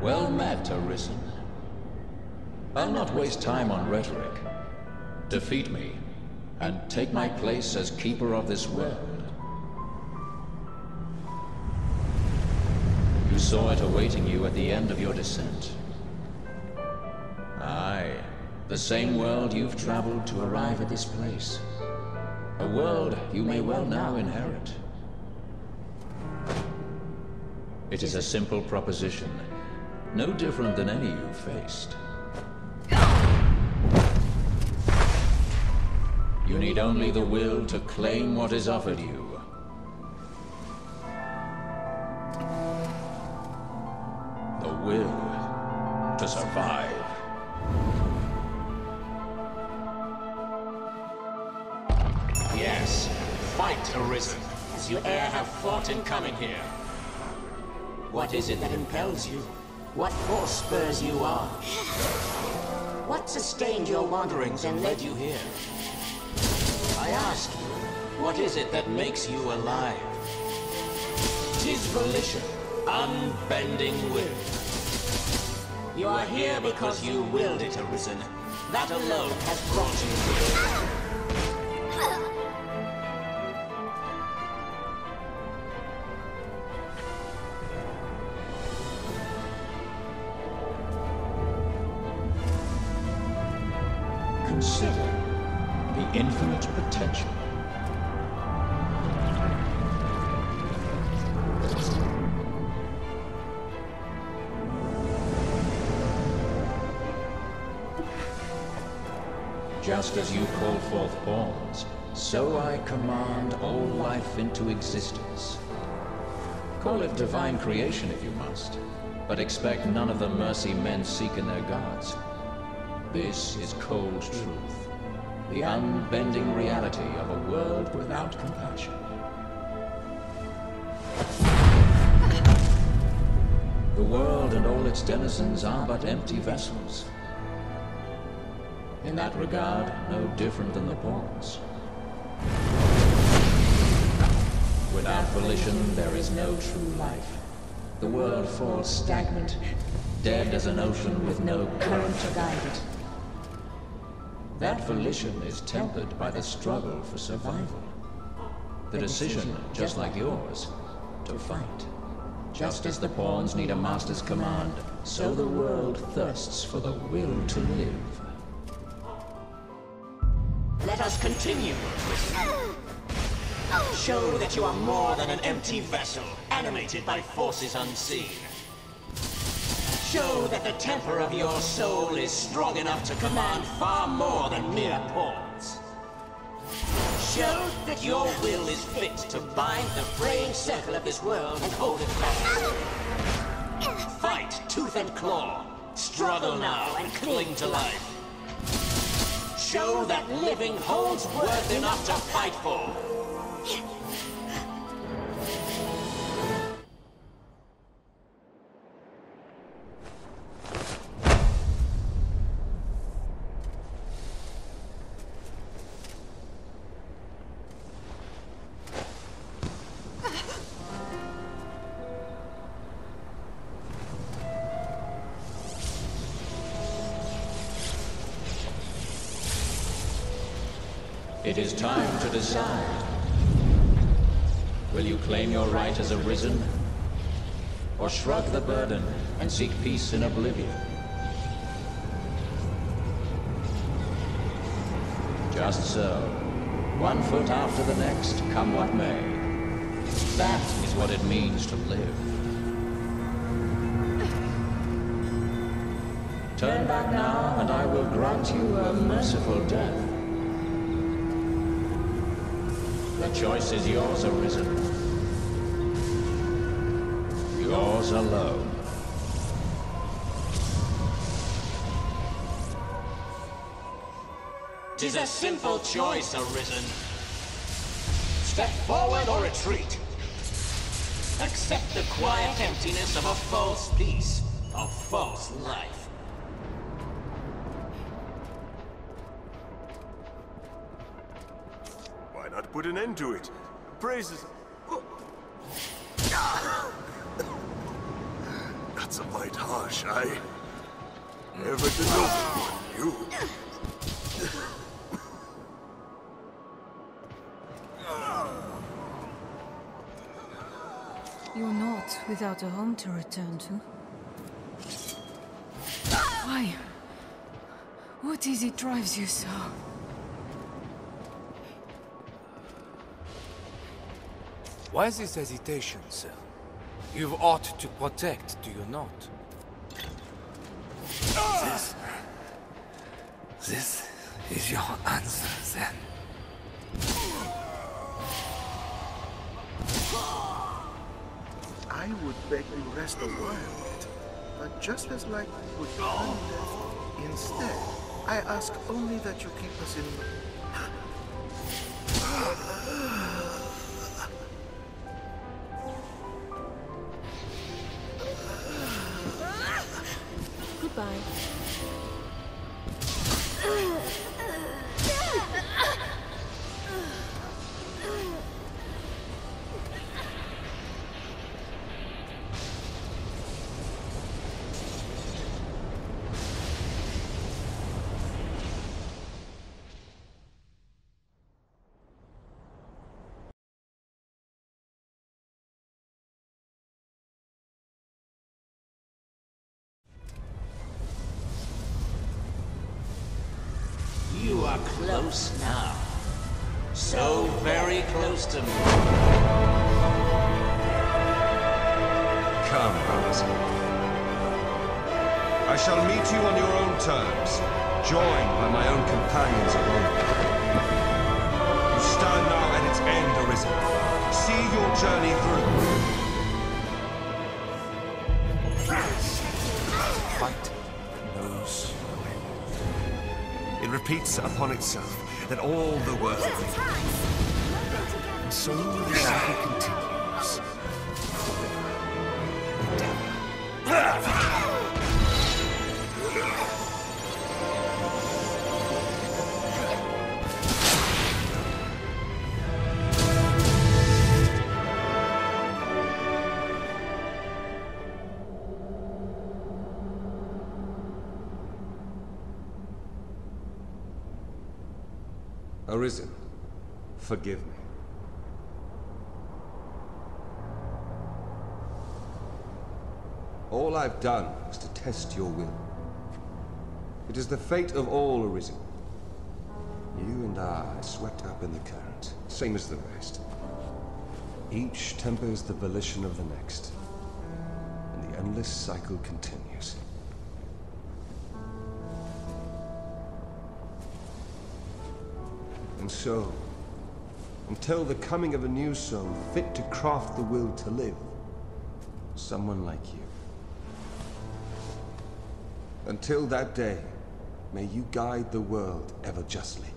Well met, Arisen. I'll not waste time on rhetoric. Defeat me, and take my place as keeper of this world. You saw it awaiting you at the end of your descent. Aye, the same world you've traveled to arrive at this place. A world you may well now inherit. It is a simple proposition, no different than any you've faced. You need only the will to claim what is offered you. The will to survive. Yes, fight, Arisen, as you e'er have fought in coming here. What is it that impels you? What force spurs you on? What sustained your wanderings and led you here? I ask you, what is it that makes you alive? 'Tis volition, unbending will. You are here because you willed it, Arisen. That alone has brought you here. Consider the infinite potential. Just as you call forth pawns, so I command all life into existence. Call it divine creation if you must, but expect none of the mercy men seek in their gods. This is cold truth, the unbending reality of a world without compassion. The world and all its denizens are but empty vessels. In that regard, no different than the pawns. Without volition, there is no true life. The world falls stagnant, dead as an ocean with no current to guide it. That volition is tempered by the struggle for survival. The decision, just like yours, to fight. Just as the pawns need a master's command, so the world thirsts for the will to live. Let us continue. Show that you are more than an empty vessel, animated by forces unseen. Show that the temper of your soul is strong enough to command far more than mere pawns. Show that your will is fit to bind the fraying circle of this world and hold it fast. Fight tooth and claw. Struggle now and cling to life. Show that living holds worth enough to fight for. It is time to decide. Will you claim your right as Arisen? Or shrug the burden and seek peace in oblivion? Just so. One foot after the next, come what may. That is what it means to live. Turn back now, and I will grant you a merciful death. The choice is yours, Arisen. Yours alone. 'Tis a simple choice, Arisen. Step forward or retreat. Accept the quiet emptiness of a false peace, a false life. Why not put an end to it? Praises... That's a mite harsh, I never did know you. You're not without a home to return to. Why? What is it drives you so? Why this hesitation, sir? You've ought to protect, do you not? This is your answer, then. I would beg you rest a while, but just as like would plan death. Instead, I ask only that you keep us in. Goodbye. You are close now. So very close to me. Come, Arisen. I shall meet you on your own terms, joined by my own companions of old. You stand now at its end, Arisen. See your journey through. Fight knows no end. It repeats upon itself that all the world lives. And so the cycle continues. Arisen, forgive me. All I've done was to test your will. It is the fate of all Arisen. You and I are swept up in the current, same as the rest. Each tempers the volition of the next, and the endless cycle continues. And so, until the coming of a new soul fit to craft the will to live, someone like you. Until that day, may you guide the world ever justly.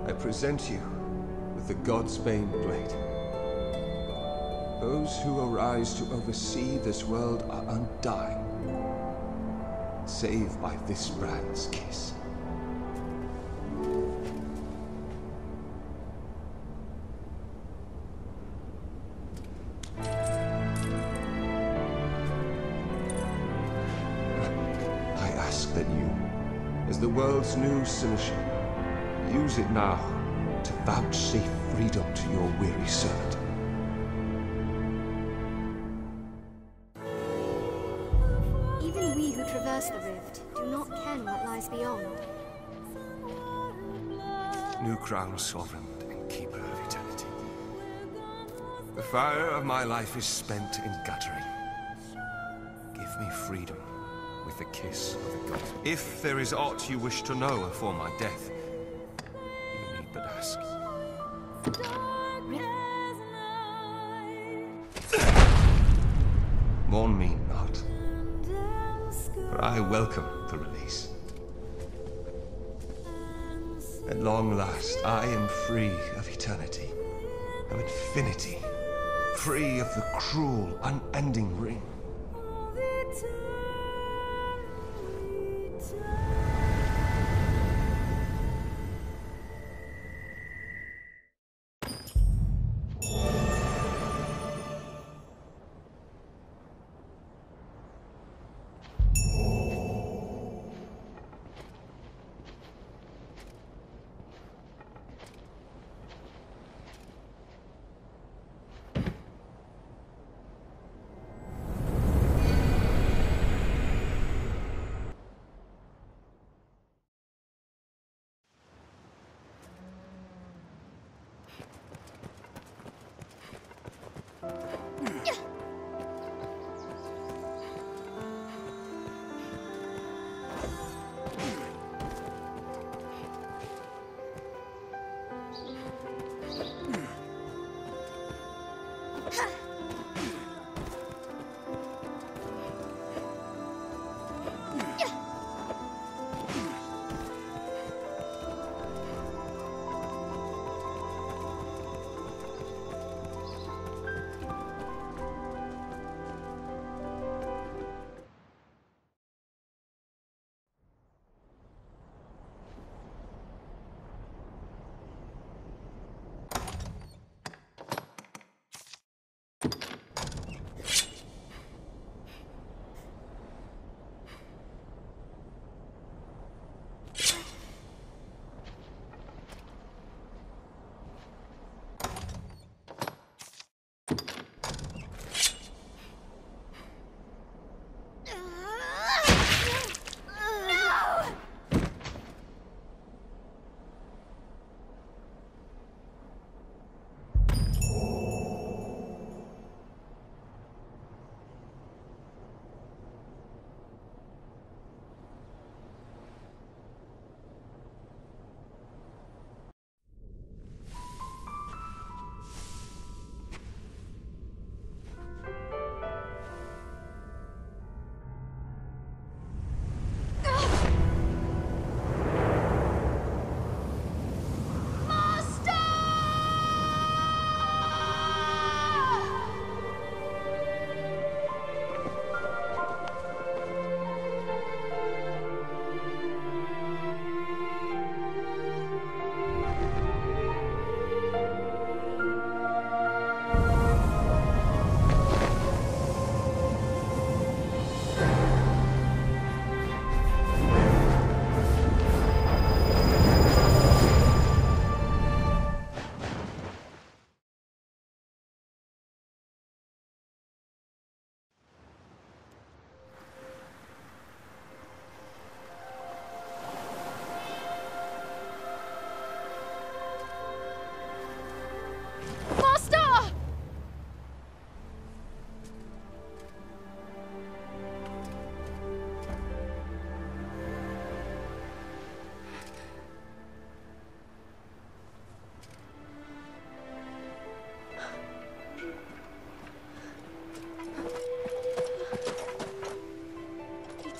I present you with the Godsbane Blade. Those who arise to oversee this world are undying, save by this brand's kiss. I ask that you, as the world's new seneschal, use it now to vouchsafe freedom to your weary servant. Even we who traverse the rift do not ken what lies beyond. New crown sovereign and keeper of eternity. The fire of my life is spent in guttering. Give me freedom with the kiss of the gods. If there is aught you wish to know afore my death, you need but ask. Mourn me not, for I welcome the release. At long last, I am free of eternity, of infinity, free of the cruel, unending ring.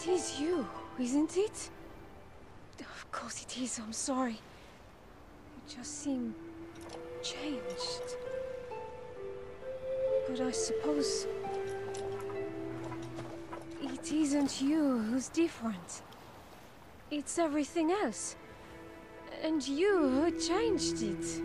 It is you, isn't it? Of course it is, I'm sorry. You just seem changed. But I suppose it isn't you who's different. It's everything else. And you who changed it.